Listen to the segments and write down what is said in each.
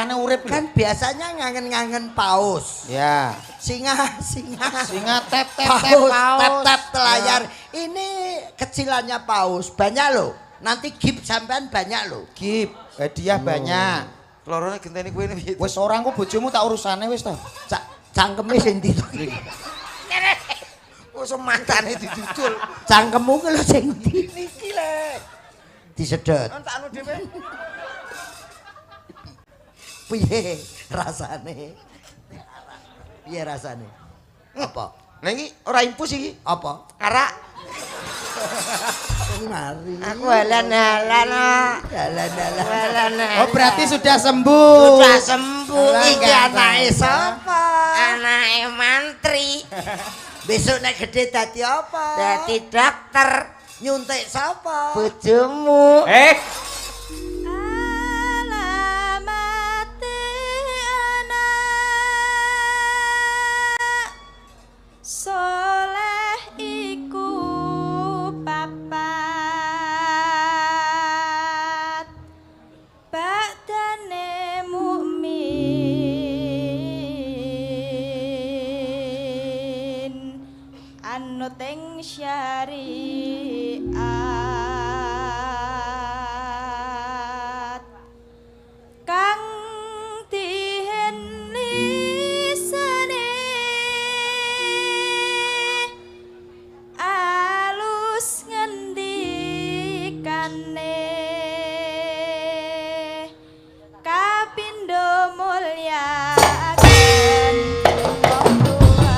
mulane urip kan biasanya ngangen-ngangen paus. ya Singa tep paus, paus tap telayar. Ini kecilannya paus, banyak loh. Nanti gift sampean banyak loh. gip hadiah banyak Lorone genteni kuwi piye? wis orang kok bojomu tak urusane wis to Cangkeme sing ndi to? Kok matane didudul. Cangkemmu ku lho sing ndi? Niki le. Disedot. Tak anu dhewe. Piye rasane? Piye rasane? Apa? Lah iki ora impus iki. Apa? Arak. Mari. Aku halan-halan. Dalan-dalan. oh berarti sudah sembuh Sudah sembuh. Iki anake sapa? Anake mantri. Besok nek gede dadi apa? Dadi dokter. Nyuntik sapa? Bojomu. Alamate anak soleh iku papat badane mukmin anut ing syariat kang dihenisane alus ngendikane kapindo mulyaken wong tuwa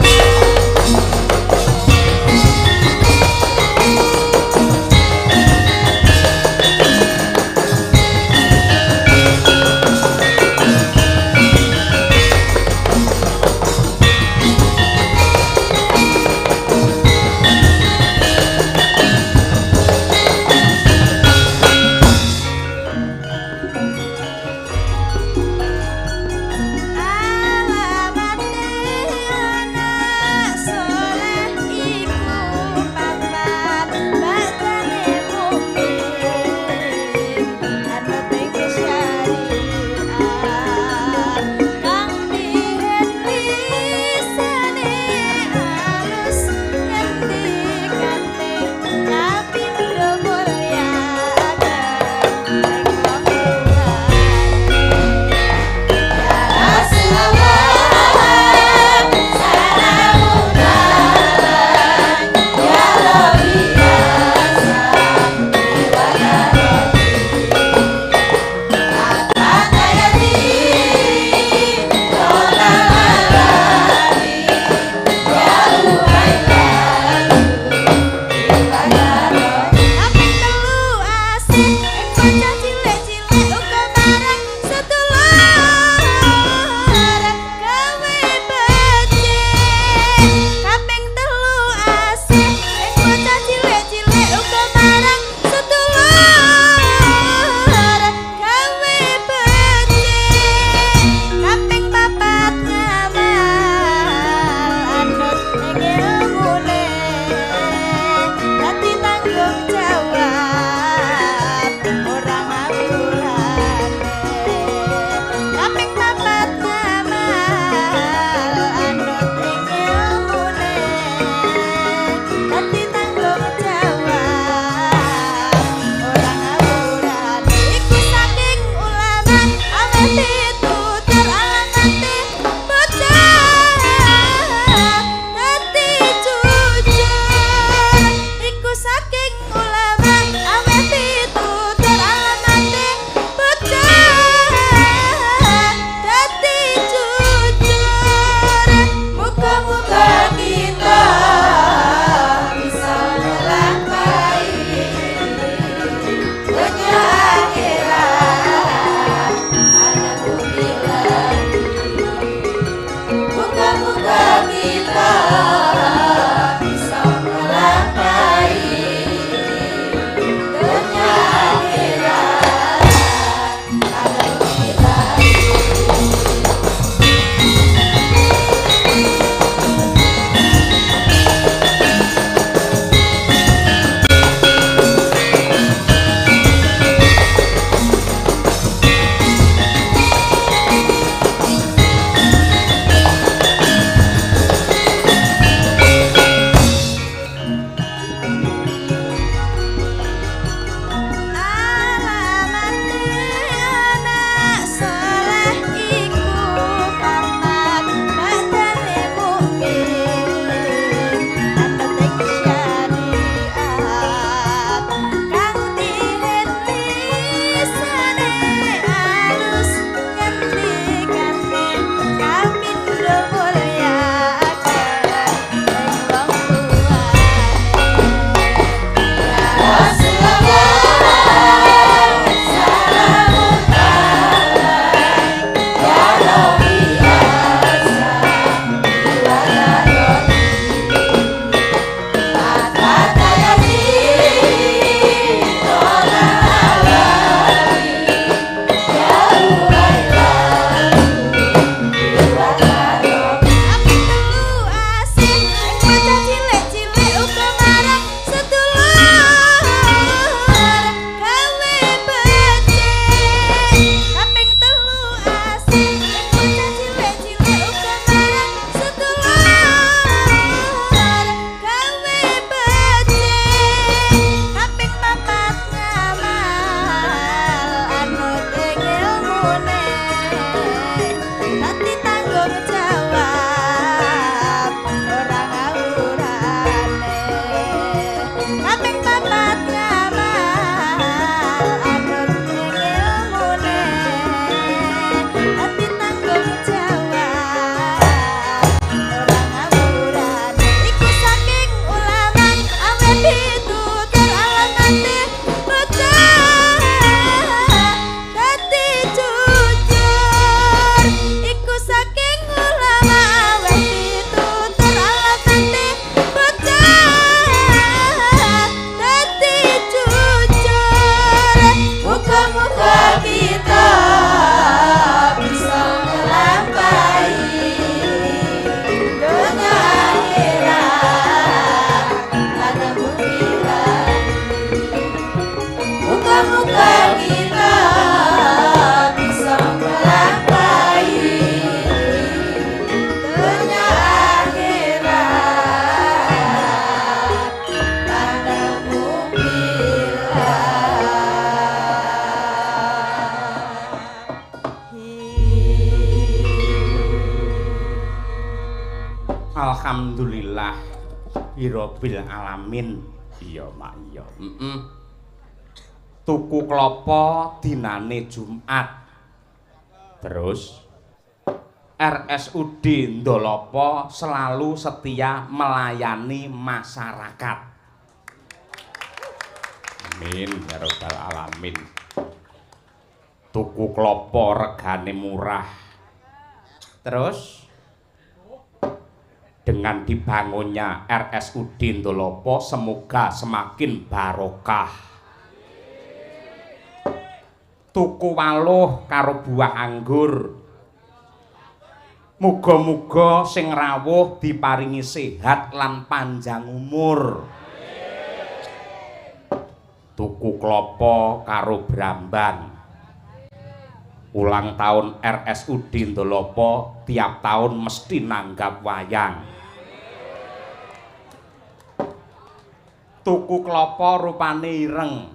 Alhamdulillah Rabbil alamin. Iya, Mak, iya. Tuku klopo dinane Jumat. Terus RSUD Ndolopo selalu setia melayani masyarakat. Amin ya rabbal alamin. Tuku klopo regane murah. Terus dengan dibangunnya RSUD Ndolopo semoga semakin barokah. Tuku waluh karo buah anggur. Muga-muga sing rawuh diparingi sehat lan panjang umur. Tuku klopo karo bramban. Ulang tahun RSUD Ndolopo tiap tahun mesti nanggap wayang. Tuku klopo rupane ireng.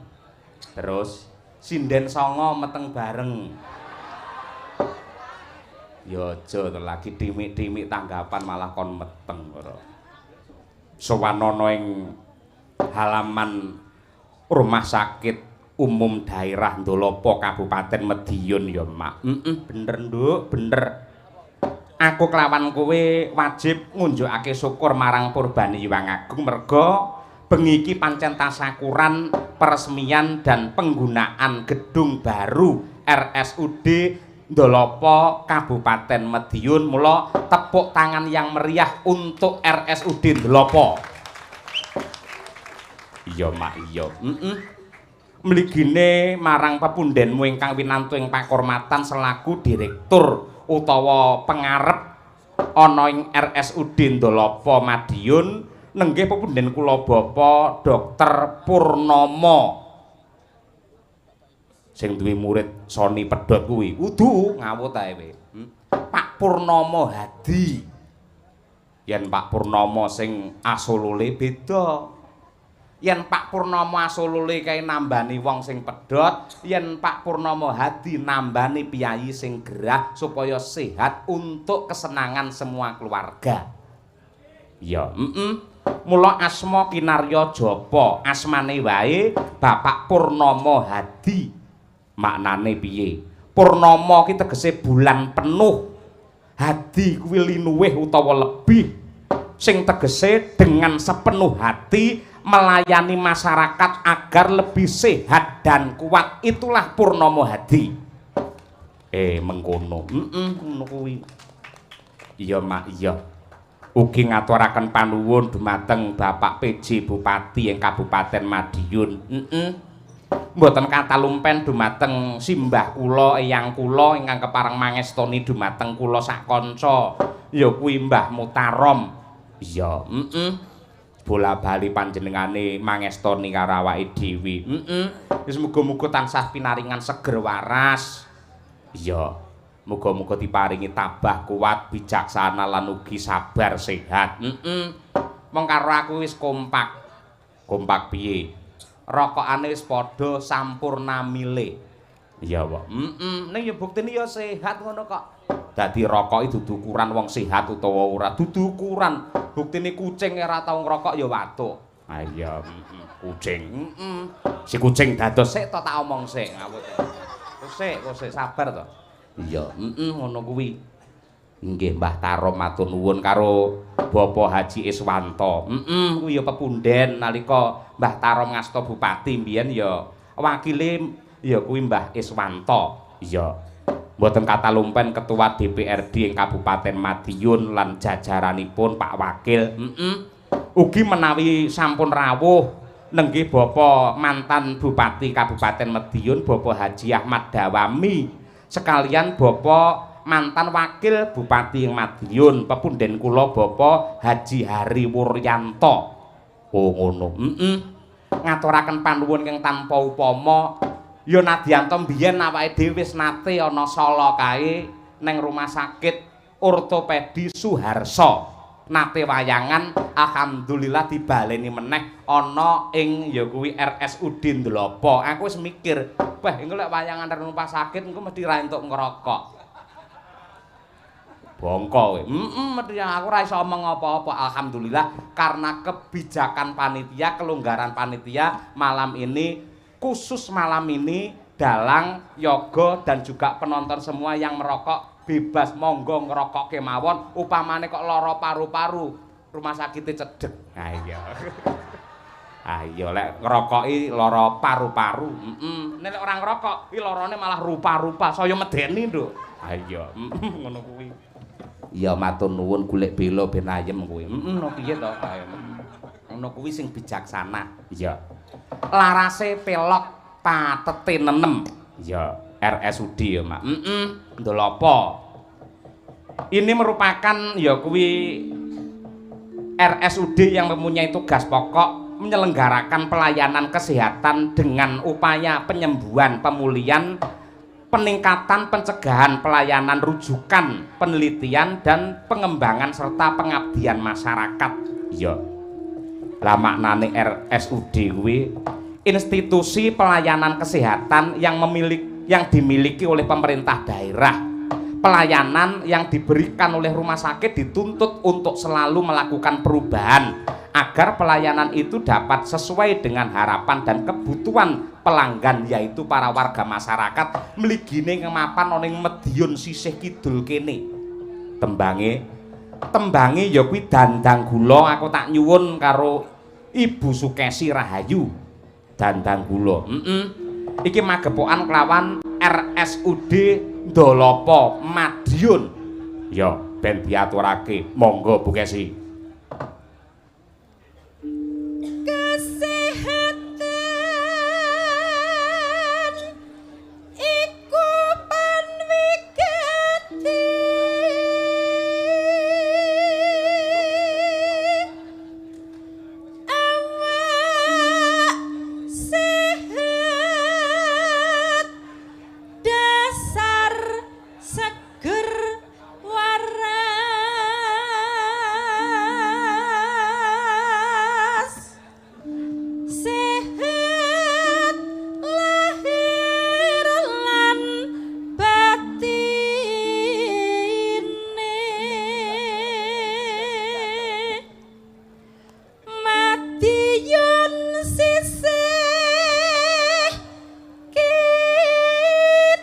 Terus sinden songo meteng bareng. Ya aja to lagi dimik-dimik tanggapan malah kon meteng ora. Sowanana ing halaman Rumah Sakit Umum Daerah Ndolopo Kabupaten Madiun ya, Mak. Bener, Nduk, bener. Aku kelawan kowe wajib ngunjukake syukur marang Purbani Hyang Agung merga bengi iki pancen tasakuran peresmian dan penggunaan gedung baru RSUD Ndolopo Kabupaten Madiun. Mula tepuk tangan yang meriah untuk RSUD Ndolopo. Iya, Mak, iya. Mligine marang pepundhenmu ingkang winantu ing pakurmatan selaku direktur utawa pengarep ana ing RSUD Ndolopo Madiun nenggih pepundhen kula Bapak Dr. Purnomo sing duwe murid Soni Pedhot kuwi. Udu ngawut ae kowe. Pak Purnomo Hadi. Yen Pak Purnomo sing asulule beda. Yen Pak Purnomo asulule kae nambani wong sing pedhot, yen Pak Purnomo Hadi nambani piyayi sing gerah supaya sehat untuk kesenangan semua keluarga. Ya, mula asma kinarya japa, asmane wae Bapak Purnomo Hadi. Maknane piye? Purnama ki tegese bulan penuh. Hadi kuwi linuwih utawa lebih. Sing tegese dengan sepenuh hati melayani masyarakat agar lebih sehat dan kuat. Itulah Purnomo Hadi. Mengkono. Ngono kuwi. Iya, Mak, iya. Ugi ngaturaken panuwun dumateng Bapak PJ Bupati ing Kabupaten Madiun. Mboten katalumpen dumateng simbah kula eyang kula ingkang kepareng mangestoni dumateng kula sak kanca ya kuwi Mbah Mutarom. Iya, bola-bali panjenengane mangestoni karo awake dhewe. Wis muga-muga tansah pinaringan seger waras. Iya, muga-muga diparingi tabah kuat, bijaksana lan ugi sabar sehat. Mong karo aku wis kompak. Kompak piye? Rokokane wis padha sampurna mile. Iya, Pak. Ning ya buktine ya sehat ngono kok. Dadi rokok iki dudu ukuran wong sehat utawa ora, dudu ukuran. Buktine kucing ora tau ngrokok ya watuk. Ah iya, kucing. Si kucing dados sik to tak omong sik ngawut. Kok sik sabar to. Iya, ngono kuwi. Nggih Mbah Tarom matur nuwun karo Bapak Haji Iswanto. Kuwi ya pepundhen nalika Mbah Tarom ngasta bupati mbiyen ya wakile ya kuwi Mbah Iswanto. Iya. Mboten katalumpen ketua DPRD ing Kabupaten Madiun lan jajaranipun Pak Wakil. Ugi menawi sampun rawuh nenggih Bapak mantan Bupati Kabupaten Madiun Bapak Haji Ahmad Dawami sekalian Bapak mantan wakil Bupati Madiun pepundhen kula Bapak Haji Hari Wuryanto. Oh ngono. Ngaturaken panuwun ing tanpa upama ya nadyanto mbiyen awake dhewe wis nate ana sala kae ning rumah sakit ortopedi Suharso. Nate wayangan alhamdulillah dibaleni meneh ana ing ya kuwi RSUD Ndolopo. Aku wis mikir, "Wah, engko lek wayangan nang rumah sakit engko mesti ra entuk ngrokok." Bongko kowe. Ya aku ora iso omong apa-apa. Alhamdulillah karena kebijakan panitia, kelonggaran panitia malam ini khusus malam ini dalang, yoga dan juga penonton semua yang merokok bebas monggo ngerokok kemawon. Upamane kok lara paru-paru, rumah sakitnya cedek. Nah iya. Ayo lek ngerokoki lara paru-paru. Nek orang ngerokok iki larane malah rupa-rupa, saya medeni, Nduk. Ayo, ngono kuwi. Iya matur nuwun golek bela ben ayem kuwi. Ngono piye to? Ngono kuwi sing bijaksana. Iya. Larase pelok patete nenem. Iya, RSUD ya, Mak. Ndolopo. Ini merupakan ya kuwi RSUD yang mempunyai tugas pokok menyelenggarakan pelayanan kesehatan dengan upaya penyembuhan, pemulihan, peningkatan pencegahan pelayanan rujukan, penelitian dan pengembangan serta pengabdian masyarakat. Iya. Lah maknane RSUD kuwi institusi pelayanan kesehatan yang dimiliki oleh pemerintah daerah. Pelayanan yang diberikan oleh rumah sakit dituntut untuk selalu melakukan perubahan agar pelayanan itu dapat sesuai dengan harapan dan kebutuhan pelanggan yaitu para warga masyarakat mligine ngemapan ana ing Medion sisih kidul kene. Tembange ya kuwi Dandang Gula aku tak nyuwun karo Ibu Sukesi Rahayu. Dandang Gula. Iki magepokan kelawan RSUD Ndolopo Madiun. Ya, ben diaturake. Monggo Bu Kesi. Kesehatan iku panwigati awak sehat dasar seger waras sehat lahir lan batine Madiun sisih kidul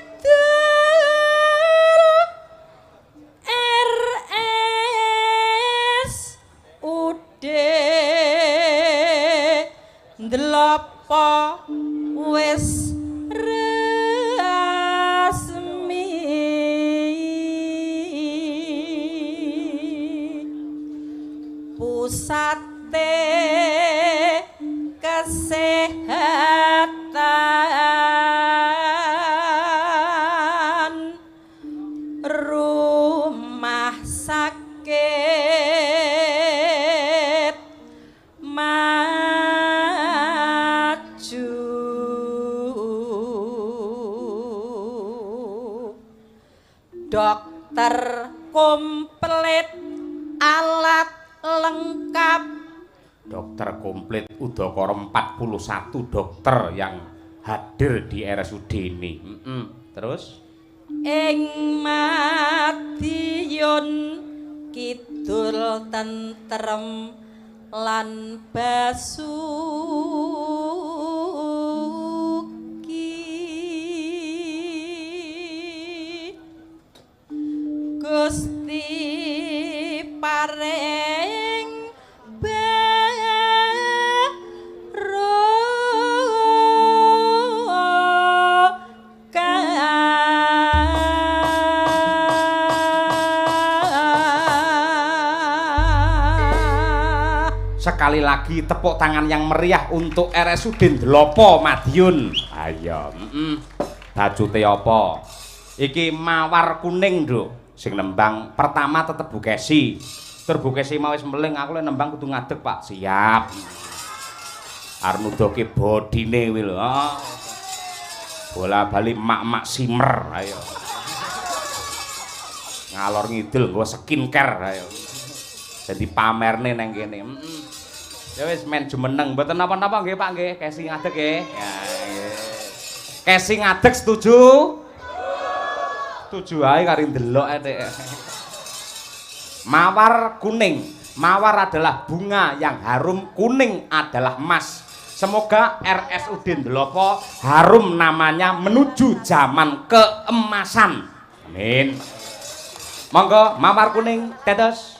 RSUD Ndolopo wis resmi pusate kesehatan rumah sakit maju dokter komplit alat lengkap Dokter komplit udakara 41 dokter yang hadir di RSUD ini. Terus ing Madiun kidul tentrem lan basuki Gusti paring sekali lagi tepuk tangan yang meriah untuk RSUD Ndolopo Madiun. Ayo, bajute apa? Iki mawar kuning, Nduk. Sing nembang pertama tetep Bu Kesi. Tur Bu Kesi mau wis meling, aku lek nembang kudu ngadeg, Pak. Siap. Arep nuduhke bodine kuwi lho. Bola bali mak-mak simer, ayo. Ngalor ngidul nggo skincare, ayo. Jadi pamerne nang kene. Ya wis men jumeneng, mboten napa-napa nggih Pak nggih, Kesi ngadeg nggih. Ya nggih. Kesi ngadeg setuju? Setuju ae karo ndelok nek. Mawar kuning. Mawar adalah bunga yang harum, kuning adalah emas. Semoga RSUD Ndelopo harum namanya menuju zaman keemasan. Amin. Monggo mawar kuning tetes.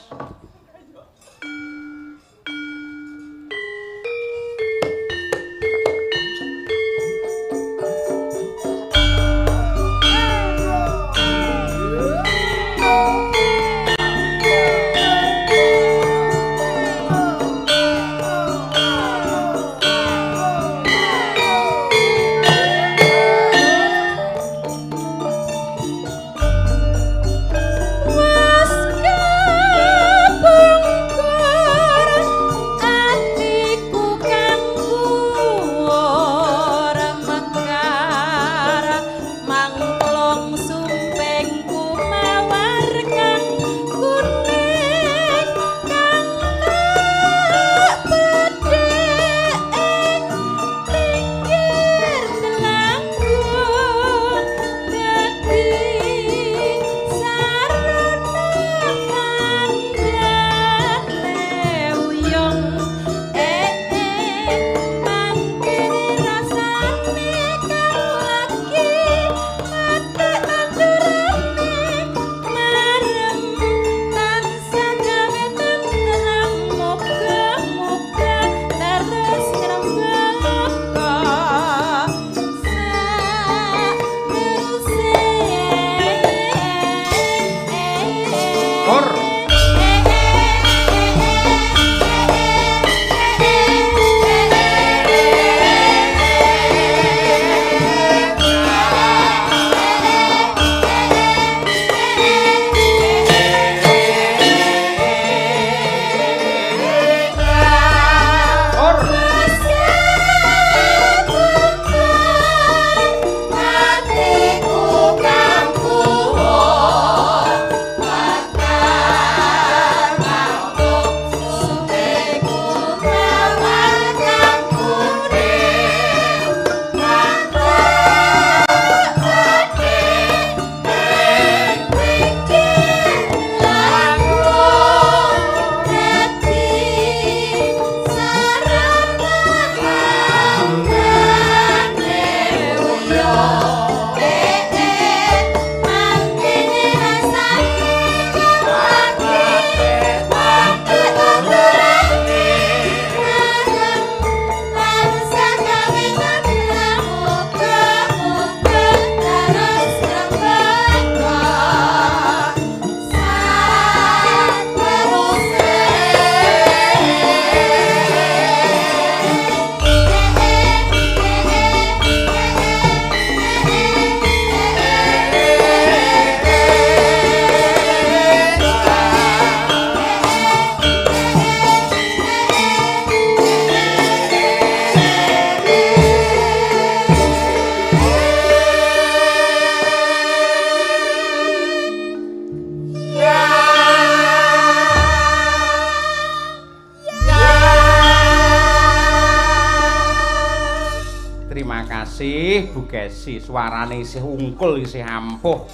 Bu Kesi, suarane isih ungkul, isih ampuh.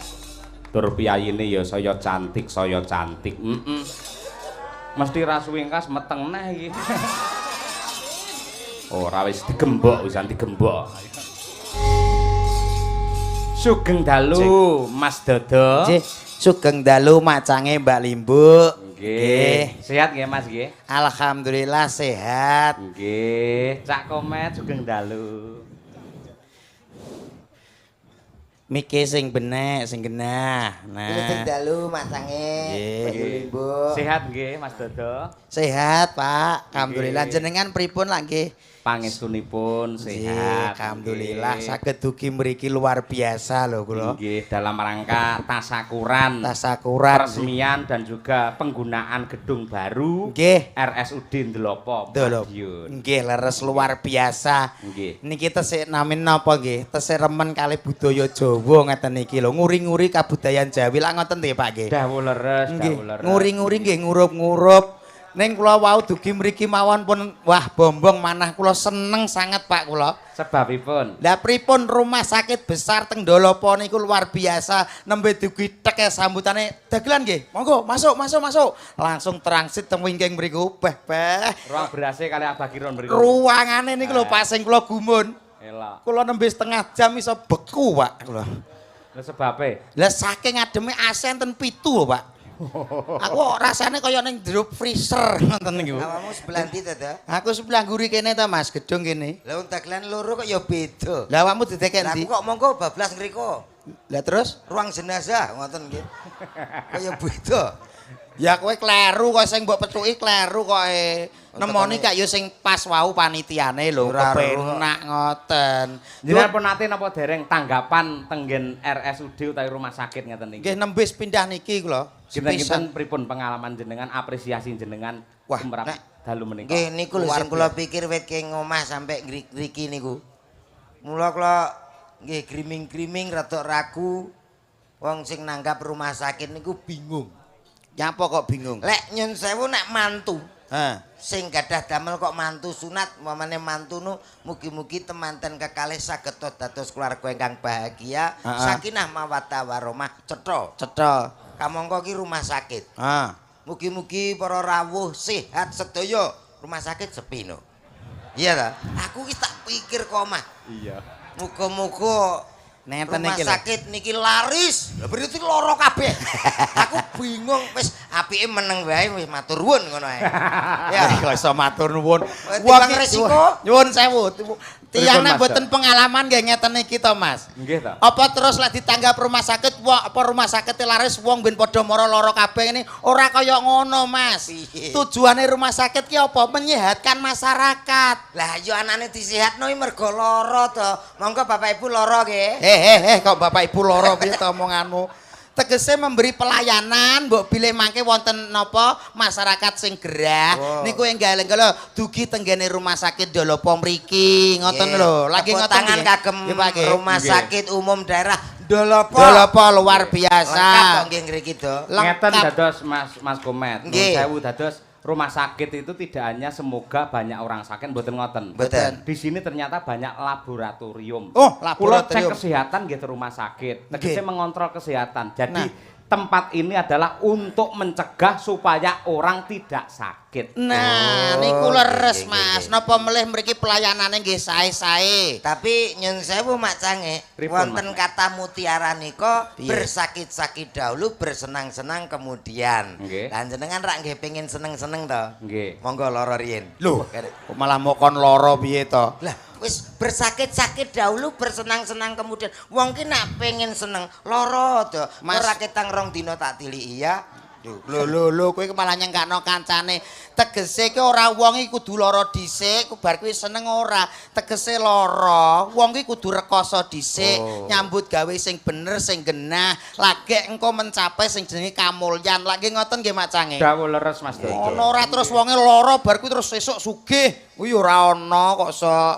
Tur piyayine ya saya cantik, saya cantik. Mesti ra suwingkas meteng neh iki. Ora wis digembok, wisan digembok. Sugeng dalu Mas Dodo. Nggih, sugeng dalu macange Mbak Limbu. Nggih. Sehat nggih Mas nggih? Alhamdulillah sehat. Nggih. Cak Komet sugeng dalu. Miki sing benek, sing genah. Nah. Sugeng dalu macange. Nggih. Sehat nggih Mas Dodo? Sehat, Pak. Alhamdulillah. Jenengan pripun lah nggih? Pangestunipun sehat. Alhamdulillah saged dugi mriki luar biasa lho kula. Nggih, dalam rangka tasakuran. Peresmian dan juga penggunaan gedung baru. Nggih. RSUD Ndelopo. Nggih, leres luar biasa. Nggih. Niki tesih namin napa nggih? Tesih remen kalih budaya Jawa ngeten iki lho. Nguri-nguri kabudayan Jawi lah ngoten nggih, Pak nggih. Dawuh leres, dawuh leres. Nguri-nguri nggih ngurup-ngurup Ning kula wau dugi mriki mawon pun wah bombong manah kula seneng sangat Pak kula. Sebabipun Lah pripun rumah sakit besar teng Dolopo niku luar biasa nembe dugi tek sambutane dagelan nggih. Monggo masuk. Langsung transit teng wingking mriku beh. ruang berase kali Abah Kiron mriku. Ruangane niku lho Pak sing kula gumun. Elok. Kula nembe setengah jam iso beku Pak kula. Lah sebabe Lah saking ademe AC enten 7 Pak. Aku rasane kaya ning jero freezer ngoten niku. Awakmu sebelah ndi to, Dak? Aku sebelah nguri kene ta Mas, gedung kene. Lah wong dagelan loro kok ya beda. Lah awakmu didekek Lah ndi? aku kok monggo bablas ngriko. Lah terus? Ruang jenazah ngoten nggih. Kaya beda. Ya kowe kleru kok sing mbok petuki kleru kok nemoni kak ya sing pas wau panitiane lho, Ora kepenak ngoten. jenengan pun nate napa dereng tanggapan tenggen RSUD utawi rumah sakit ngeten niki. Nggih nembis pindah niki kula. Kinten pripun pengalaman jenengan, apresiasi jenengan Wah, tumrap nek- dalu menika. Nggih niku lho Luar sing kula pikir wit ke ngomah sampe ngriki niku. Mula kula nggih griming-griming rada ragu wong sing nanggap rumah sakit niku bingung. Nyapa kok bingung? Lek nyun sewu nek mantu Ha. sing gadah damel kok mantu sunat mamane mantu nu mugi-mugi temanten kekalih saged dados keluarga ingkang bahagia sakinah mawaddah warahmah cetha kamangka ki rumah sakit Ha. mugi-mugi para rawuh sehat sedaya rumah sakit sepi no iya ta aku ki tak pikir kok mah Iya. muga-muga Nenten rumah niki lho. sakit niki laris. Lah berarti loro kabeh. Aku bingung wis apike meneng wae wis matur nuwun ngono ae. Ya kok iso matur nuwun. Timbang resiko. Nyuwun sewu. Tiyang nek Mas, mboten pengalaman nggih ngeten iki to Mas. Nggih ta. Apa terus lek ditanggap rumah sakit apa rumah sakit laris wong ben padha mara lara kabeh ini ora kaya ngono Mas. Piye? Tujuane rumah sakit ki apa? Menyehatkan masyarakat. Lah yo anane disehatno mergo lara to. Monggo Bapak Ibu lara nggih. Kok Bapak Ibu lara piye to omonganmu? Tegese memberi pelayanan mbok bilih mangke wonten napa masyarakat sing gerah niku enggal lho dugi tenggene rumah sakit Dolopo mriki ngoten lho lagi Tepuk ngoten tangan nggih. kagem Nggih, Pak, nggih. rumah Nggih. sakit umum daerah Dolopo. Dolopo luar biasa. Lengkap kok nggih ngriki to. Ngeten Lengkap. dados Mas Komet. Nuwun Nggih. sewu dados rumah sakit itu tidak hanya semoga banyak orang sakit mboten ngoten. Mboten. Di sini ternyata banyak laboratorium. Oh, Kula laboratorium. cek kesehatan gitu rumah sakit. Tegese Nggih. mengontrol kesehatan. Jadi Nah. tempat ini adalah untuk mencegah supaya orang tidak sakit. Nah, Oh, niku leres nggih, Mas. nggih. Napa melih mriki pelayanane nggih sae-sae. Tapi nyun sewu Mak Cange, Pripun, wonten Mas? kata mutiara nika Piye? bersakit-sakit dahulu, bersenang-senang kemudian. Nggih. Lan jenengan rak nggih pengin seneng-seneng to. Nggih. Monggo lara riyin. Lho, kok malah mokon lara piye to? Lah wis bersakit-sakit dahulu, bersenang-senang kemudian. Wong ki nak pengen seneng lara to. Mas- Ora ketang rong dina tak tiliki ya. Lho, kowe malah nyengkakno kancane. Tegese ki ora wong iki kudu lara dhisik, bar kuwi seneng ora. Tegese lara, wong ki kudu rekoso dhisik, nyambut gawe sing bener, sing genah. Lagek engko mencapai sing jenenge kamulyan. Lagi ngoten nggih Mak Cange. Dawuh leres Mas Dodo. Ono ora terus wonge lara bar kuwi terus sesuk sugih. Kuwi ora ana kok sok.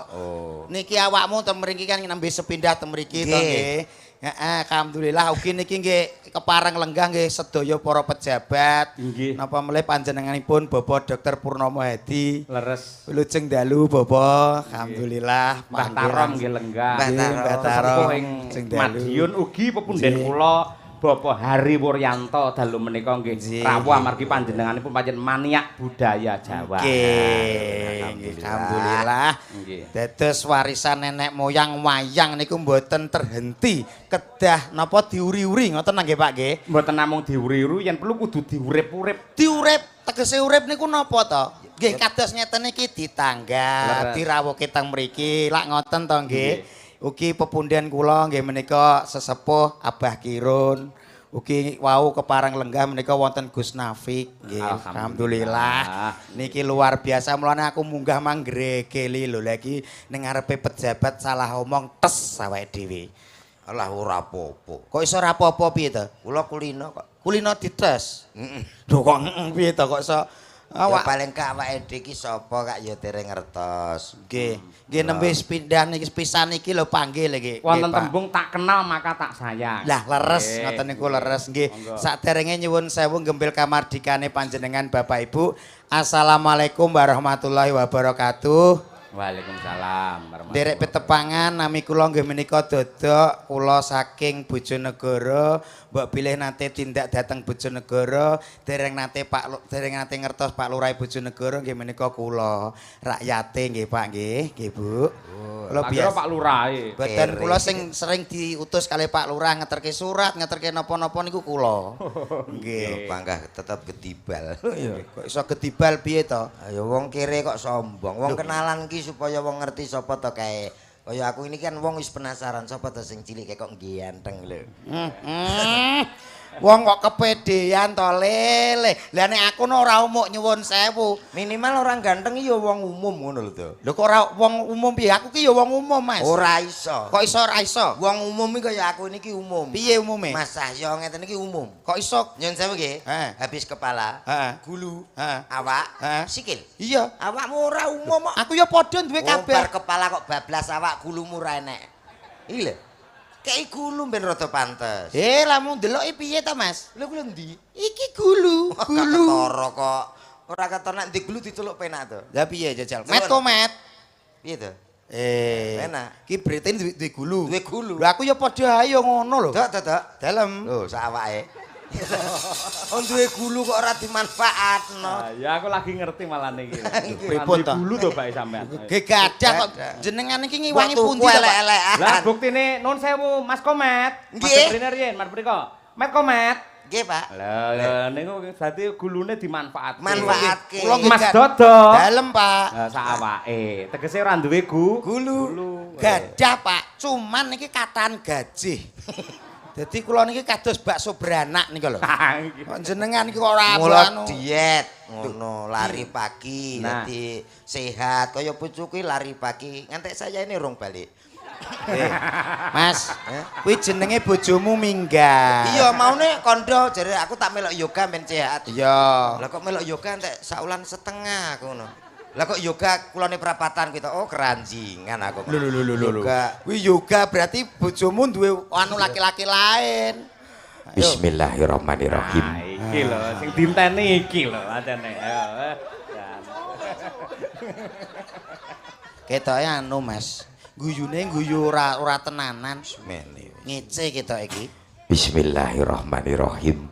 Niki awakmu ten mriki kan nembe sepindah ten mriki to Nggih. nggih. Heeh, alhamdulillah ugi niki nggih kepareng lenggah nggih sedaya para pejabat. Nggih. Napa melih panjenenganipun Bapak Dr. Purnomo Hadi. Leres. Wilujeng dalu Bapak. Alhamdulillah. Mbah Tarom nggih lenggah. Mbah Nggih, Tarom. Mbah Tarom. Sepuh ing Wilujeng dalu. Madiun ugi pepunden Nggih. kula Bapak Hari Wuryanto dalu menika nggih Nggih. rawuh amargi panjenenganipun pancen maniak budaya Jawa. Nggih, alhamdulillah. Nggih. Dados warisan nenek moyang wayang niku mboten terhenti kedah napa diuri-uri ngoten nggih Pak nggih. Mboten namung diuri-uri yen perlu kudu diurip-urip. Diurip tegese urip niku napa to? Nggih kados ngeten iki ditanggap, Leres. dirawuhke teng mriki, lak ngoten to nggih. Ugi pepunden kula nggih menika sesepuh Abah Kirun. Ugi wau kepareng lenggah menika wonten Gus Nafik nggih. Alhamdulillah. Niki luar biasa mulane aku munggah manggregeli lho lagi ning ngarepe pejabat salah omong tes awake dhewe. Alah ora apa-apa. Kok iso ora apa-apa piye to? Kula kulino kok. Kulino dites. Lho kok piye to kok iso Ya paling ka awake dhewe iki sapa kak ya dereng ngertos. Nggih. Nggih nembe pindahan iki pisan iki lho panggil iki. Wonten tembung tak kenal maka tak sayang. Lah leres ngoten niku leres nggih. Saderenge nyuwun sewu gembel kamardikane panjenengan Bapak Ibu. Assalamualaikum warahmatullahi wabarakatuh. Waalaikumsalam. Derek petepangan nami kula nggih menika Dodok, kula saking Bojonegoro, mbok bilih nate tindak dhateng Bojonegoro, dereng nate ngertos Pak Lurah Bojonegoro nggih menika kula. Rakyate nggih Pak nggih Bu. Kula biasa Pak Lurah. Boten kula sing sering diutus kali Pak Lurah ngeterke surat, ngeterke napa-napa niku kula. Nggih. Panggah tetep gedibal. Kok iso gedibal piye to? Ayo wong kere kok sombong. Wong kenalan ki supaya wong ngerti sapa to kae. Kaya aku ini kan wong wis penasaran sapa to sing cilik kok ganteng lho. Wong kok kepedean to lele. Lah nek aku ora umuk nyuwun sewu. Minimal orang ganteng ya wong umum ngono lho to. Lho kok ora wong umum piye? Aku ki ya wong umum, Mas. Ora iso. Kok iso ora iso? Wong umum iki kaya aku niki umum. Piye umume? Mas Sahyo ngeten iki umum. Kok iso? Nyun sewu nggih. Habis kepala, Heeh. gulu, Heeh. awak, Heeh. sikil. Iya. Awakmu ora umum kok. Aku ya padha duwe Bar kabeh. kepala kok bablas awak gulumu ra enek. Iki lho. Kayak gulu ben rada pantes. Lamun ndeloki piye to, Mas? Lha kuwi ndi? Iki gulu, gulu. Ketara kok. Ora keton nek ndi gulu diceluk penak to. Lah piye jajal? Met kok met. Piye to? Enak. Ki brete duwe gulu. Duwe gulu. Lho aku ya padha ayo ngono lho. Dok. Dalem. Lho sak awake. Oh duwe gulu kok ora dimanfaatno. Ya aku lagi ngerti malah niki. Pripun to? Gulu to Pak sampean. Nggih gadah kok jenengan iki ngiwangi Waktu pundi to, Pak? elek-elekan. Lah buktine nun sewu Mas Komet. Nggih. Mas Riyen, Mas Priko. Met Komet. Nggih, Pak. Lah niku dadi gulune dimanfaatke. Manfaatke. Kula nggih Mas Dodo. dalem, Pak. Lah sak awake. Tegese ora duwe Gulu. Gadah, Pak. Cuman niki kataan gajih. Dadi kula niki kados bakso beranak niku lho. Kok jenengan iki kok ora Mula anu. diet ngono, lari pagi, Nah. dadi sehat. Kaya pucuku lari pagi, ngantek saya ini rong balik. Mas, kuwi jenenge bojomu minggat. Iya, maune kondo jare aku tak melok yoga men sehat. Iya. Lah kok melok yoga entek saulan setengah aku ngono. Lah kok yoga kulone perapatan gitu. Oh, keranjingan aku. Lho. Yoga. Kuwi yoga berarti bojomu duwe anu laki-laki lain. Bismillahirrahmanirrahim. Nah, iki lho sing dinteni iki lho acene. Ayo. Ketoke anu, Mas. Guyune guyu ora tenanan. Mene. Ngece ketok iki. Bismillahirrahmanirrahim.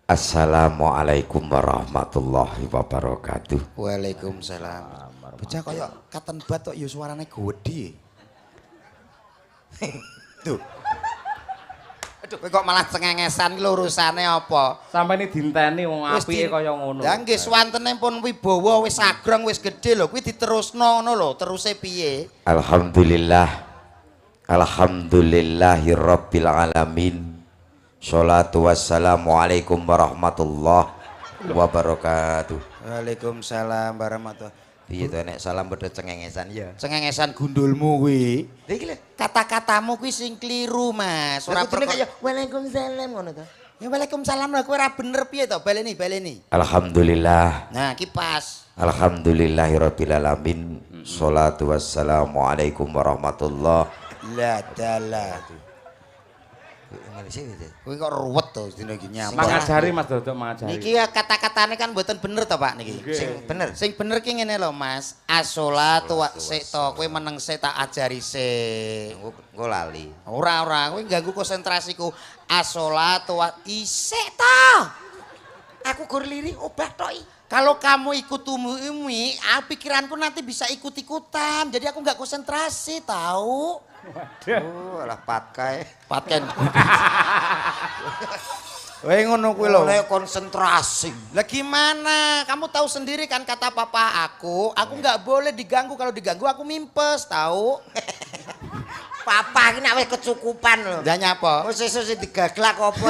Assalamualaikum warahmatullahi wabarakatuh. Waalaikumsalam. Bocah kaya katen bat kok ya suarane gedhe. Tuh. Aduh, kowe kok malah cengengesan iki lho urusane apa? Sampai ini dinteni wong apike kaya ngono. Lah nggih swantene pun wibawa wis agrong wis gedhe lho kuwi diterusno ngono lho, teruse piye? Alhamdulillahirabbil alamin. Sholatu wassalamualaikum warahmatullahi wabarakatuh. Waalaikumsalam warahmatullahi. Piye to nek salam padha cengengesan ya. Cengengesan gundulmu kuwi. Lha iki lho. Kata-katamu kuwi sing kliru, Mas. Ora Ora kaya waalaikumsalam ngono to. Ya waalaikumsalam lho kowe ora bener piye to? Baleni. Alhamdulillah. Nah, iki pas. Alhamdulillahirabbil alamin. Sholatu wassalamualaikum warahmatullahi. La dalah. Kowe kok ruwet to dina iki nyampe. Mangajari Mas Dodo mangajari. Niki ya kata-katane kan mboten bener to, Pak niki. Sing bener ki ngene lho, Mas. As-sholatu wa sik to, kowe meneng sik tak ajari sik. Engko lali. Ora, kowe ganggu konsentrasiku. As-sholatu wa isik to. Aku gur lirik obah tok. Kalau kamu ikut umi, pikiranku nanti bisa ikut-ikutan. Jadi aku nggak konsentrasi, tahu? Oh, alah patkae. Patken. Weh ngono kuwi lho. Oleh konsentrasi. Lah gimana? Kamu tahu sendiri kan kata papa aku nggak boleh diganggu. Kalau diganggu aku mimpes, tahu? Papa iki nek wis kecukupan lho. Lah nyapa? Wis sesuk sing digaglak opo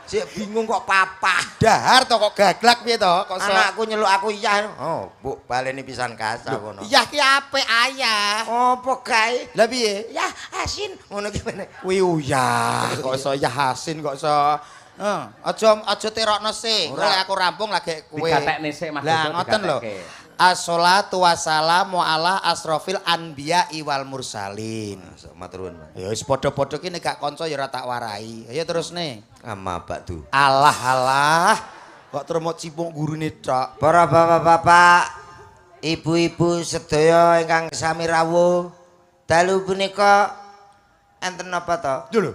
Sik bingung kok papa. Dahar to kok gaglak piye to? Kok Anakku nyeluk aku iya. Oh, Bu, baleni pisan kasa ngono. Iya ki apik ayah. Apa gae? Lah piye? Ya, asin ngono ki meneh. Kuwi uyah. Kok iso Yasin kok iso Aja terokno sih. Ora aku rampung lagi kowe. Digatekne sik Mas. Lah ngoten lho. As-sholatu wassalamu ala asrofil anbiya wal mursalin. Matur nuwun. Ya wis padha-padha ki nek gak kanca ya ora tak warai. Ayo terusne. Amma ba'du. Alah. Kok termot cipung gurune tok. Para bapak-bapak, ibu-ibu sedaya ingkang sami rawuh, dalu punika enten apa to? Lho.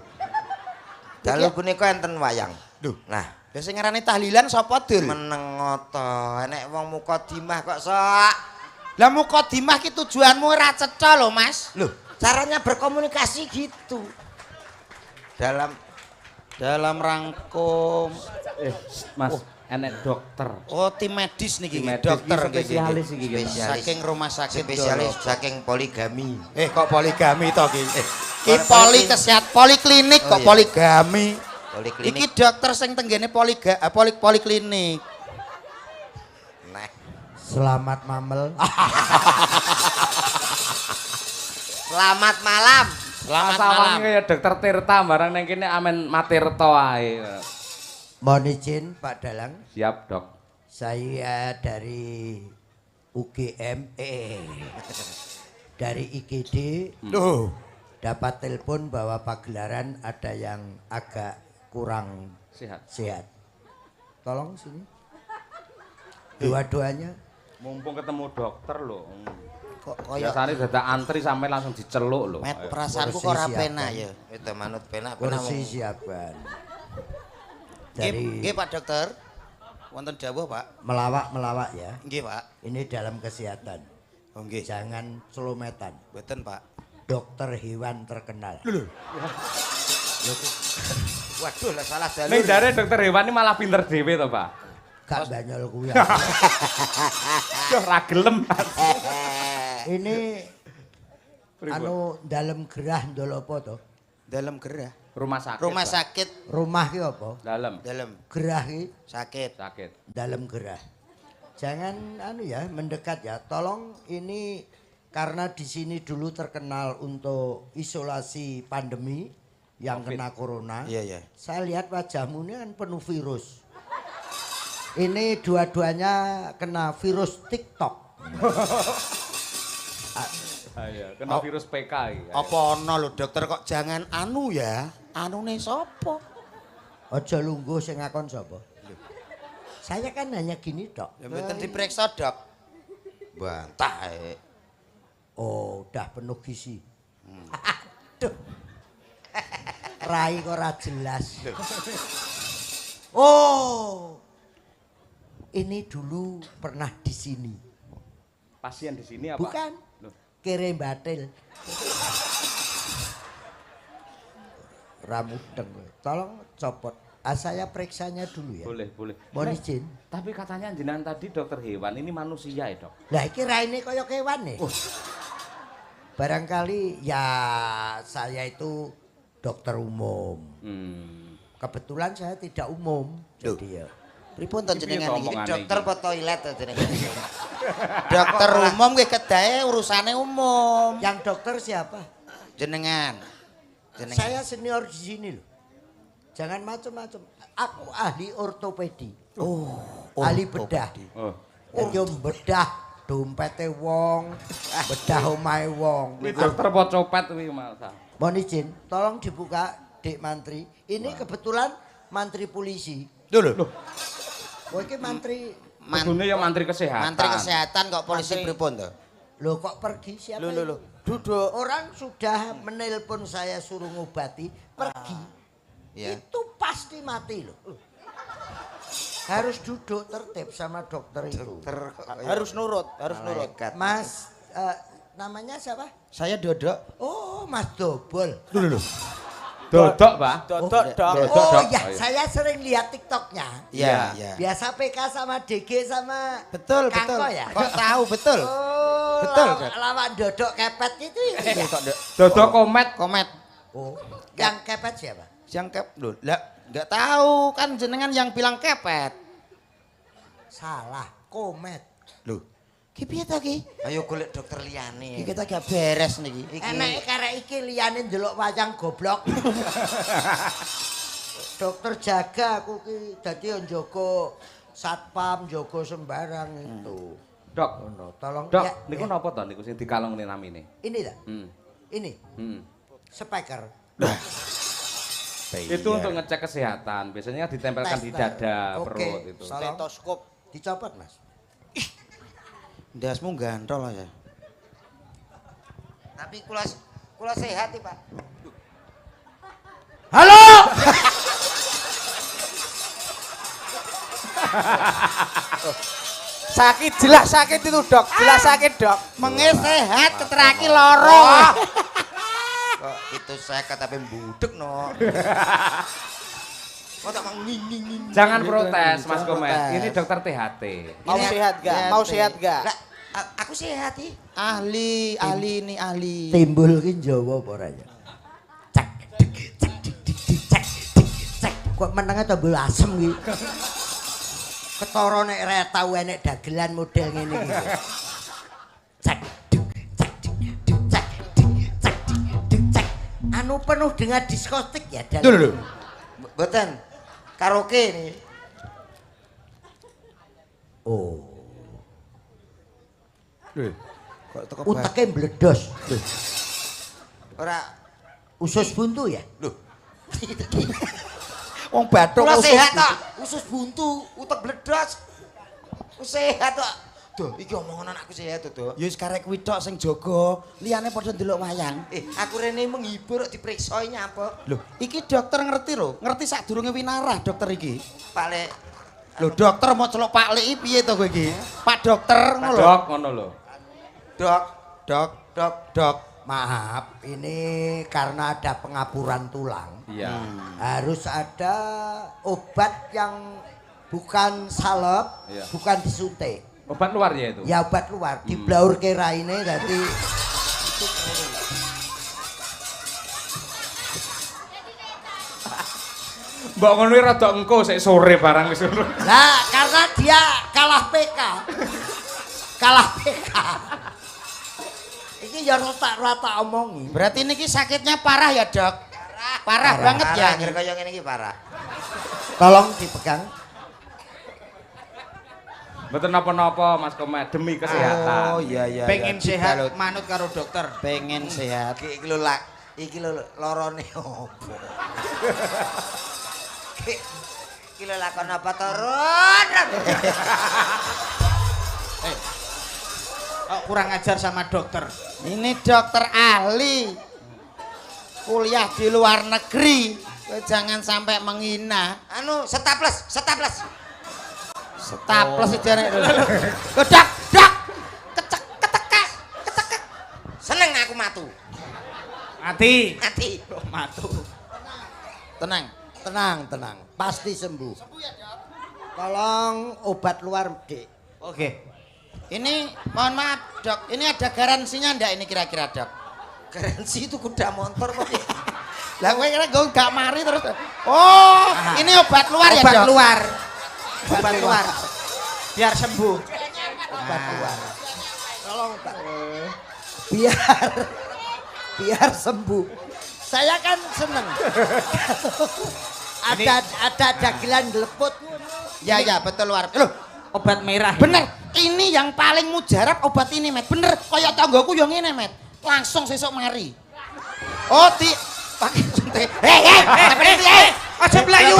Dalu punika enten wayang. Lho. Nah, Lah sing ngarani tahlilan sapa, Dul? meneng ngoto, enek wong mukadimah kok sok. Lah mukadimah ki tujuanmu ora cetha lho, Mas. Loh, caranya berkomunikasi gitu. Dalam Rangkum Mas, enek dokter. oh tim medis niki, Tim medis dokter iki spesialis iki. Spesialis. saking rumah sakit spesialis Dolo. saking poligami. Kok poligami to ki? Ki poliklinik Oh, kok iya. poligami. Poliklinik. Iki dokter sing tenggene poliklinik. Nah, Selamat mamel. selamat malam. Selamat Masalah malam. kaya dokter Tirta barang nang kene amen Matirta ae. Mohon izin Pak Dalang, Siap, Dok. saya dari UGM, dari IGD Duh, dapat telepon bahwa pagelaran ada yang agak kurang Sehat. sehat. Tolong sini. Dua-duanya. Mumpung ketemu dokter lho. kok kaya Biasane dadak antri sampe langsung diceluk lho. met perasaanku kok ora Kursi penak siapa? ya. Itu manut penak Kursi siapkan. Dari Nggih Pak Dokter. Wonten dawuh, Pak. melawak ya. Nggih, Pak. Ini dalam kesehatan. Oh nggih. Jangan selometan. Mboten, Pak. Dokter hewan terkenal. Waduh, lah salah jalur. Ning jare dokter hewan ini malah pinter dhewe to, Pak. Gak banyol kuwi. Yo ora gelem. Ini Pripun? anu dalam gerah ndol apa to? Dalam gerah. Rumah sakit. Rumah Pak. sakit Rumah ki apa? Dalam. dalam Gerah ki sakit. Sakit. dalam gerah. Jangan anu ya mendekat ya. Tolong ini karena di sini dulu terkenal untuk isolasi pandemi yang Covid. kena corona. Iya, iya. Saya lihat wajahmu ini kan penuh virus. Ini dua-duanya kena virus TikTok. Iya, kena virus PK iki. Apa ana lho dokter kok jangan anu ya? Anune sapa? Aja lungguh sing ngakon sapa? Saya kan hanya gini tok. Ya mboten diperiksa, Dok. Bantah. Oh, udah penuh gizi. Aduh. Rai kok ora jelas. Oh. Ini dulu pernah di sini. Pasien di sini apa? Bukan. Loh. Kere batil. Ramudeng. Tolong copot. Saya periksanya dulu ya. Boleh, boleh. Mohon izin. Tapi katanya jenengan tadi dokter hewan ini manusia ya, Dok? Lah iki raine kaya kewan nih. Barangkali ya saya itu dokter umum. Kebetulan saya tidak umum. Jadi ya. Pripun to jenengan iki? Dokter apa toilet to jenenge? Dokter umum nggih kedae urusane umum. Yang dokter siapa? Jenengan. Saya senior di sini loh. Jangan macam-macam. Aku ahli ortopedi. Oh, Ahli bedah. Oh. Jadi bedah dompete wong, bedah omahe wong. Ini dokter apa copet kuwi malah. Mohon izin, tolong dibuka Dik Mantri. Ini kebetulan mantri polisi. Lho. Wah, ini mantri. Kudune ya mantri kesehatan. Mantri kesehatan kok polisi pripun to? Loh kok pergi siapa? Lho. Duduk. Orang sudah menelpon saya suruh ngobati, pergi. Ya. Itu pasti mati loh. Harus duduk tertib sama dokter itu. Harus nurut. Malaikat. Mas, namanya siapa? Saya Dodok. Oh, Mas Dobol. Lho. Dodok, Pak. Dodok, Dok. Oh ya, saya sering lihat TikToknya. Iya. Biasa PK sama DG sama Betul. Kangko ya. Kok tahu betul? Oh, Betul, Dok. lawan Dodok kepet itu ya. Dodok komet. Komet. Oh, yang kepet siapa? Yang lho, lah enggak tahu kan jenengan yang bilang kepet. Salah, komet. Lho. Ki piye to ki? Ayo golek dokter liyane. Ki kita gak beres niki. Enek karek iki liyane ndelok wayang goblok. Dokter jaga aku ki dadi yo njaga satpam, njaga sembarang itu. Dok, Tolong Dok, ya, niku ya. napa to niku sing dikalungne namine? Ini ta? Hmm. Ini Hmm. speaker. Itu untuk ngecek kesehatan. Biasanya ditempelkan di dada, Oke, perut itu. stetoskop dicopot, Mas. Ndasmu gantol ya. Tapi kula sehat iki, Pak. Halo. Sakit jelas sakit itu dok, jelas sakit dok. Menge sehat keteraki loro. Kok itu sehat tapi mbudek no. Kok tak nging. Jangan protes, Mas Jangan Komet. protes. Ini dokter THT. Mau sehat gak? Mau sehat gak? Lah, aku sehat iki. Ahli ini ahli. Timbul ki Jawa apa ora ya? Cek cek cek cek cek. Kok menenge timbul asem ki. Ketara nek ora tau enek dagelan model ngene iki. Cek cek cek cek cek. Anu penuh dengan diskotik ya dan. Lho. Mboten. Karaoke nih. Oh, Kok teko uteke mbledos. Ora Usus buntu ya? lho. wong bathuk Kula usus sehat gitu. tok. Usus buntu, utek bledos. Ku sehat tok. Duh, iki omongan anakku sehat to, Ya wis karek kuwi tok sing jaga, liyane padha ndelok wayang. Aku rene menghibur kok diperiksa nyapa. Lho, iki dokter ngerti lho, ngerti sadurunge winarah dokter iki. Pak Lek. Lho, dokter mau celuk Pak Lek iki piye to kowe iki? Pak dokter ngono lho. Dok, ngono lho. Dok. Maaf, ini karena ada pengapuran tulang. Iya. Harus ada obat yang bukan salep, Iya. bukan disuntik. Obat luar ya itu? Ya obat luar, diblaur ke raine dadi Mbak ngono iki rada engko sik sore barang wis ngono. Lah, karena dia kalah PK. Kalah PK. Iki ya rata-rata omongi. Berarti niki sakitnya parah ya, Dok? Parah banget ya. Anjir kaya ngene iki parah. Tolong dipegang. Mboten napa-napa Mas Komet demi kesehatan. Oh iya iya. Pengen iya. sehat Balut. manut karo dokter. Pengen sehat. Iki lho lorone opo. Iki lho lakon apa turun. Oh, kurang ajar sama dokter. Ini dokter ahli. Kuliah di luar negeri. Kowe jangan sampai menghina. Anu staples. Staples aja nek. Dak. Kecek ketekek. Seneng aku matu. Mati. Matu. Tenang. Pasti sembuh. Tolong obat luar, Dik. Oke. Ini mohon maaf, Dok. Ini ada garansinya ndak ini kira-kira, Dok? Garansi itu kuda motor kok. Lah kowe kira gue gak mari terus. Oh, ini obat luar ya, Dok? Obat luar. Obat luar. Biar sembuh. Obat luar. Tolong, Pak. Biar sembuh. Saya kan seneng. ada dagelan leput. Ya, betul luar. Loh, Obat merah. bener. Ini yang paling mujarab obat ini, Met. Bener. Kayak tanggoku yang ini, Met. Langsung sesuk mari. Oh, pakai suntik. Aja mlayu.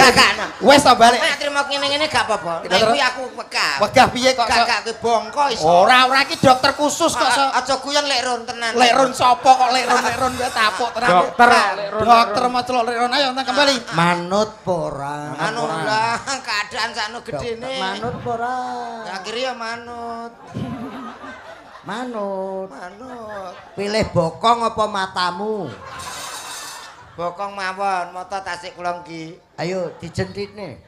Wes to balik. Nek trimo ngene-ngene gak apa-apa. Nek kuwi aku peka. Wegah piye kok? Gak kuwi bongko iso. Ora iki dokter khusus kok. Aja guyon lek ron tenan. Lek ron sapa kok lek ron wae tapuk tenan. Dokter, lek ron. Dokter mau celuk lek ron ayo kembali. Manut pora. Anu lah keadaan sakno gedene. Manut pora. Akhirnya ya manut. Manut. Manut. Pilih bokong apa matamu? Bokong mawon, mata tasik kula nggih. Ayo dijentitne.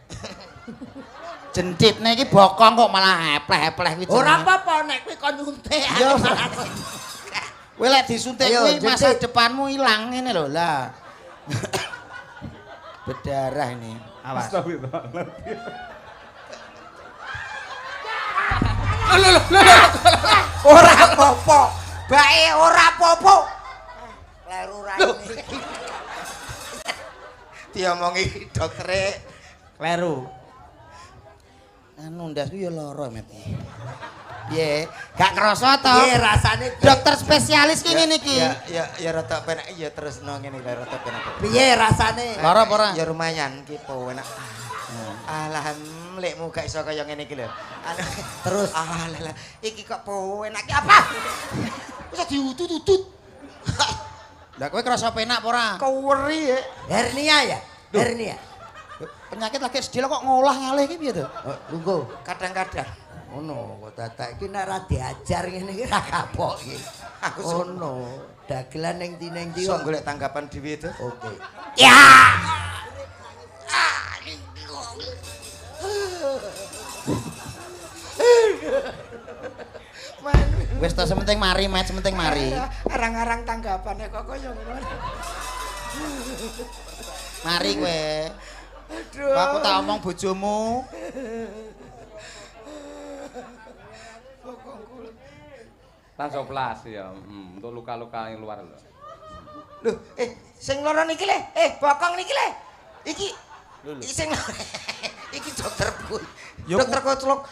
Jentitne iki bokong kok malah epleh-epleh kuwi. Ora apa-apa nek kuwi kon nyuntik. Yo. Kowe lek disuntik Ayo, kuwi masa jentit. depanmu ilang ngene lho lah. Berdarah ini. Awas. Ora apa-apa. Bae ora apa-apa. Kleru raine. diomongi doktere Kleru. Anu ndasku ya lara, Met. Piye? Gak kerasa to? Piye rasane? Dokter spesialis ki ngene iki. ya rada penak ya terus no ngene lho rada penak. Piye rasane? Lara apa ora? Ya lumayan ki penak. Alhamdulillah gak iso kaya ngene iki lho. Anu Terus alah iki kok penak ki apa? Wis diutut-utut. Lah kowe kerasa penak apa ora? Keweri ya. hernia ya? Hernia. Penyakit lagi sedih kok ngolah ngalih iki piye to? Lungguh. Kadang-kadang Ono kok dadak iki nek ra diajar ngene iki ra kapok iki. aku Ono. Dagelan ning ndi iso golek tanggapan dhewe itu. Oke. Wis to sementing mari, Met, sementing mari. Arang-arang tanggapane kok kaya ngono. Mari kowe. Aduh. Aku tak omong bojomu. Tansoplas ya, untuk luka-luka yang luar lho. Loh, sing loro niki le. Bokong niki le. Iki sing iki dokter Bu. Dokter Koclok.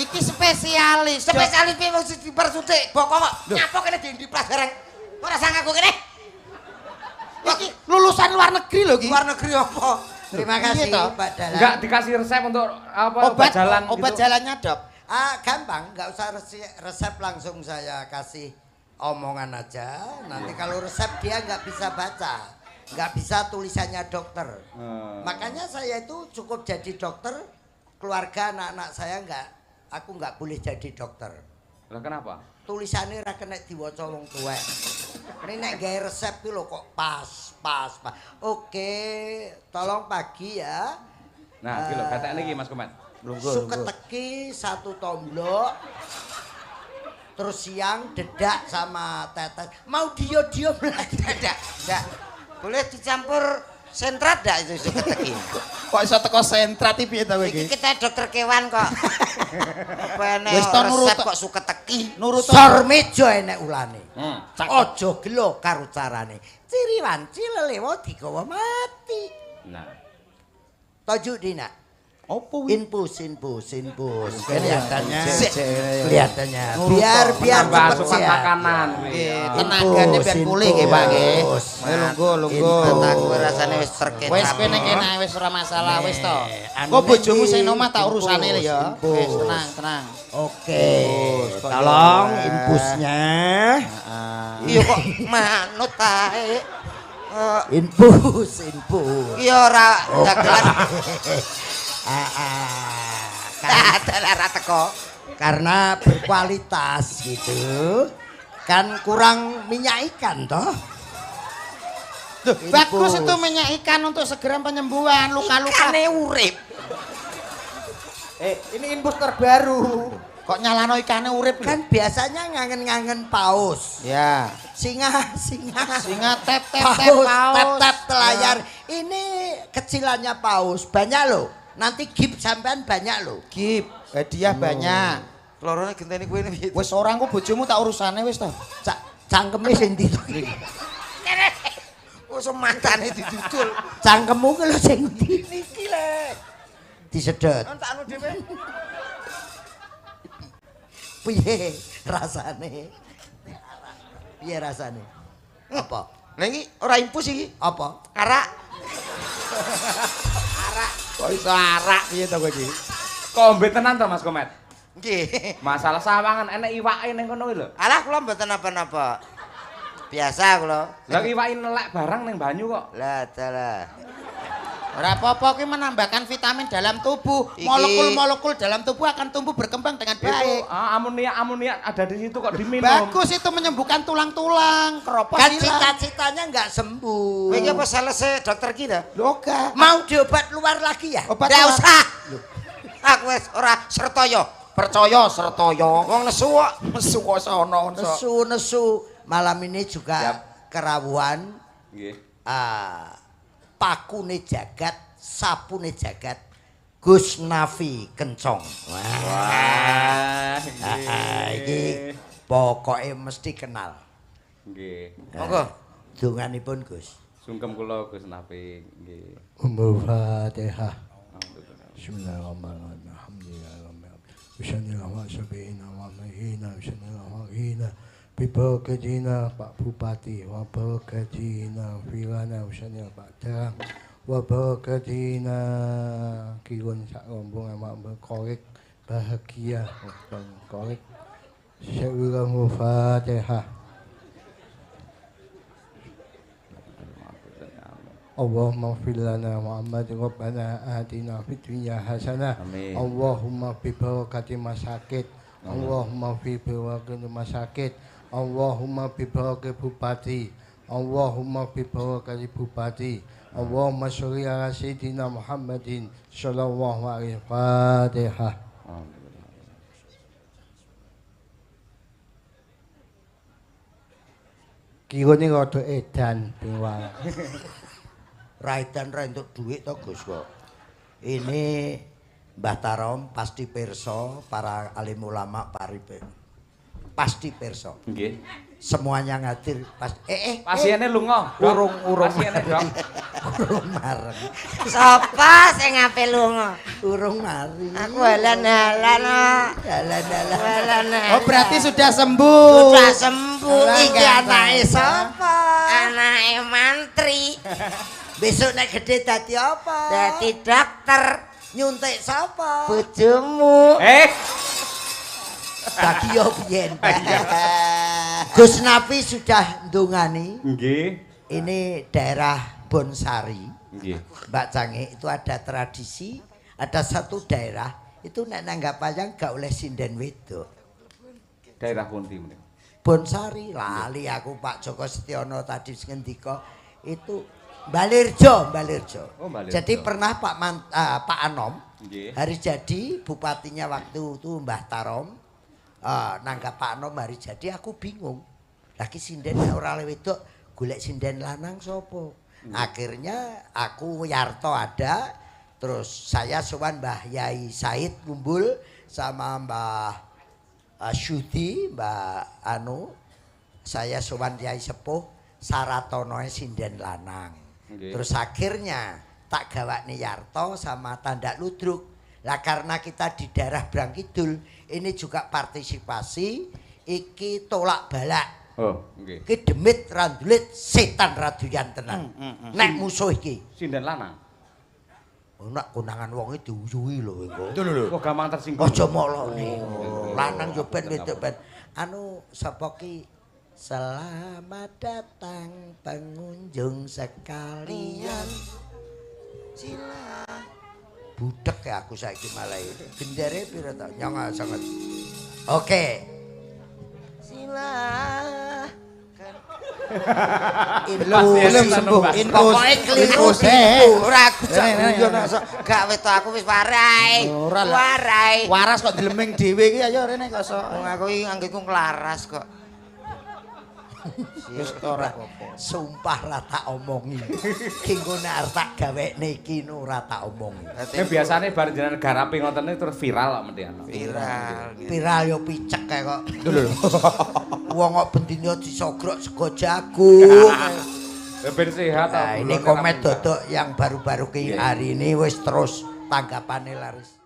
Iki spesialis. Spesialis piye mesti dipersuntik bokong kok. Nyapa kene di pelajaran. Ora sang aku kene. Iki lulusan luar negeri lho iki. Luar negeri apa? Terima kasih toh? Pak Dalan. Enggak dikasih resep untuk apa obat jalan obat gitu. jalannya, Dok. Gampang, nggak usah resep langsung saya kasih omongan aja. Nanti kalau resep dia nggak bisa baca, nggak bisa tulisannya dokter. Makanya saya itu cukup jadi dokter, keluarga anak-anak saya aku nggak boleh jadi dokter. Lah kenapa? Tulisannya ra kena diwaca wong tuwek. Ini nek gawe resep ki lho kok pas. Oke, tolong pagi ya. Nah, iki lho katekne iki Mas Komet. Suketeki 1 tomblok. Terus siang dedak sama tetes. Mau dio-dio Ndak. Boleh dicampur sentrat ndak itu suketeki. Kok iso teko sentrat iki piye to kowe Iki iki? kita dokter kewan kok. Apa ene Wis to nurut resep kok suketeki. Nurut sor meja enek ulane. cakep. Aja gelo karo carane. Ciriwan cilelewo digawa mati. Nah. Tojuk dina. Opo kuwi? Infus. Kelihatannya. Cek. Kelihatannya. Nurut Biar to. cepet Asupan sehat. makanan kuwi. Nggih, tenagane ben pulih nggih, Pak nggih. Lungguh. Aku rasane wis terkena. Wis kowe nek enak wis ora masalah wis to. Anu Kok bojomu iki, sing omah tak urusane lho ya. infus. Wis tenang. Oke. Kok Tolong ya. infusnya. Iya kok manut ae. Infus. Iya ora dagelan. Ora teko. Karena berkualitas gitu. Kan kurang minyak ikan toh. Duh, bagus itu minyak ikan untuk segera penyembuhan luka-luka. Ikane urip. Ini infus terbaru. Kok nyalano ikane urip lho? Kan biasanya ngangen-ngangen paus. Ya. Singa. Singa tep Paus, paus. tap telayar. Ini kecilannya paus. Banyak loh. Nanti gip sampean banyak loh. Gip, hadiah banyak. Lorone genteni kuwi piye? Wis orang ku bojomu tak urusane wis to. Cangkeme sing ndi to? Wis matane didudul. Cangkemmu ki lho sing ndi? Niki le. Disedot. Tak anu dhewe. Piye rasane? Piye rasane? Apa? Lah iki ora impus iki. Apa? Arak. Kok iso arak piye to kowe iki? Kombe tenan to Mas Komet? Nggih. Masalah sawangan enek iwake ning kono kuwi lho. Alah kula mboten napa-napa. Biasa kula. Lah iwake nelek barang ning banyu kok. Lah dalah. Ora apa-apa kuwi menambahkan vitamin dalam tubuh. Iki- Molekul-molekul dalam tubuh akan tumbuh berkembang dengan baik. Itu amonia ada di situ kok diminum. Bagus itu menyembuhkan tulang-tulang, keropos Kan hilang. cita-citanya nggak sembuh. Kowe iki apa selesai dokter kita? Loga. Mau diobat luar lagi ya? Obat Ndak luar. usah. Aku wis ora sertoyo. Percaya sertoyo. Wong nesu kok. Mesu kok sono. Nesu. Malam ini juga kerawuan. Nggih. Pakune jagat, sapune jagat. Gus Nafi Kencong. Wah. Iki pokoknya mesti kenal. Nggih. Monggo. Donganipun Gus. Sungkem kula Gus Nafik nggih. Al-Fatihah. Bismillahirrahmanirrahim. Alhamdulillah. Bibakajina Pak Bupati, wabakajina Firana Usanya Pak Terang, wabakajina Kirun sak rombong amak berkorek bahagia korek. Syai'ul Fatihah. Allahumma fir lana Muhammad Rabbana atina fid dunya hasanah. Allahumma fi barakati masakit. Allahumma fi barakati masakit. Allahumma fi barakati bupati. Allahumma fi barakati bupati. Allahumma sholli ala sayyidina Muhammadin sallallahu alaihi Fatihah. Kirone rada edan piwang. Raidan ra entuk dhuwit to Gus kok. Ini Mbah Tarom pasti pirsa, para alim ulama paripe. Pasti pirsa. Nggih. Semuanya ngadir pas Pasiene lunga. Urung pasiene, Dok. urung mareng. Sapa sing ape lunga? Urung mari. Aku halan-halan. Dalan-dalan. Oh, berarti sudah sembuh. Sudah sembuh. Iki anake sapa? Anake mantri. Besok nek gede dadi apa? Dadi dokter. Nyuntik sapa? Bojomu. Dadi yo biyen. Gus Nafi sudah ndungani. Nggih. Ini daerah Bonsari. Nggih. Mbak Cange itu ada tradisi, ada satu daerah itu nek nanggap wayang gak oleh sinden wedok. Daerah pundi menika? Bonsari lali aku Pak Joko Setiono tadi ngendika itu Balirjo. Oh, Balirjo. Jadi pernah Pak Anom Nggih. hari jadi bupatinya waktu itu Mbah Tarom nanggap Pak Anom hari jadi aku bingung. Lagi sinden ora oleh wedok, golek sinden lanang sapa? Akhirnya aku Yarto ada, terus saya sowan Mbah Yai Said ngumpul sama Mbah Syudi, Mbah saya sowan Yai Sepuh Saratonoe sinden lanang. Okay. Terus akhirnya tak gawakne Yarto sama Tandak Ludruk. Lah karena kita di daerah Brangkidul, ini juga partisipasi iki tolak balak. Oh, nggih. Iki demit randulit setan raduyan tenan. Nek musuh iki Sinden lanang. nek konangan wonge diuyuhi lho engko. Itu lho. Kok gampang tersinggung. Aja molone. Lanang yo ben wedok ben. Sapa ki? Selamat datang pengunjung sekalian. Sila. Budek ya aku saiki malah iki. Gendere pira to? Nyong sanget. Oke. Sila. Belum sembuh. Pokoke keliru ora aku gak wetok aku wis warai. Warai. Waras kok dileming dhewe iki ayo rene kok sok. Wong aku iki anggeku klaras kok. Wis ora. Sumpah ra tak omongi. Ki ngene arep tak gawekne iki ora tak omongi. Ya biasane bar jenengan garape ngoten niku terus viral kok mendhian. Viral. Viral yo picek kae kok. Lho. Wong kok bendine disogrok sego jagung. Ya ben sehat. Nah, ini komen dodok yang baru-baru hari ini wis terus tanggapannya laris.